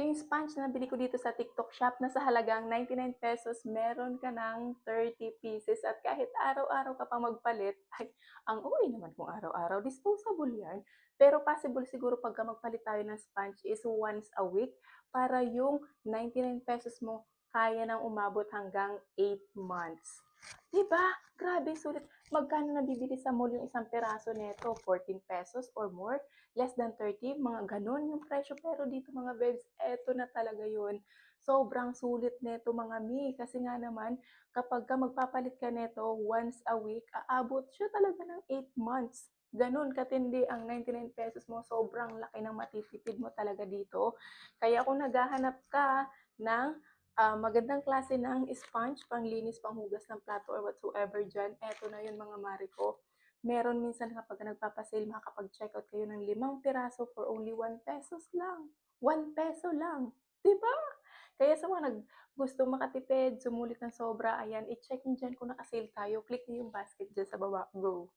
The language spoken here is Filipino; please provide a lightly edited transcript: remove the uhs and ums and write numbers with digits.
Eto yung sponge na nabili ko dito sa TikTok shop na sa halagang 99 pesos meron ka ng 30 pieces at kahit araw-araw ka pang magpalit, ay ang OA naman kung araw-araw, disposable yan. Pero possible siguro pagka magpalit tayo ng sponge is once a week para yung 99 pesos mo kaya nang umabot hanggang 8 months. 'Di ba? Grabe sulit. Magkano nabibili sa mall yung isang piraso nito? 14 pesos or more? Less than 30, mga gano'n yung presyo. Pero dito mga babes, eto na talaga yun. Sobrang sulit nito mga mi. Kasi nga naman, kapag ka magpapalit ka nito once a week, aabot siya talaga ng 8 months. Ganun katindi ang 99 pesos mo. Sobrang laki ng matitipid mo talaga dito. Kaya kung naghahanap ka ng magandang klase ng sponge, panglinis, panghugas ng plato or whatsoever dyan, eto na yun mga mare ko. Meron minsan kapag nagpapasale, makakapag-checkout kayo ng 5 piraso for only 1 pesos lang. 1 peso lang. 'Di ba? Kaya sa mga gusto makatipid, sumulit ng sobra, ayan, i-check nyo dyan kung naka-sale tayo. Click nyo yung basket dyan sa baba. Go!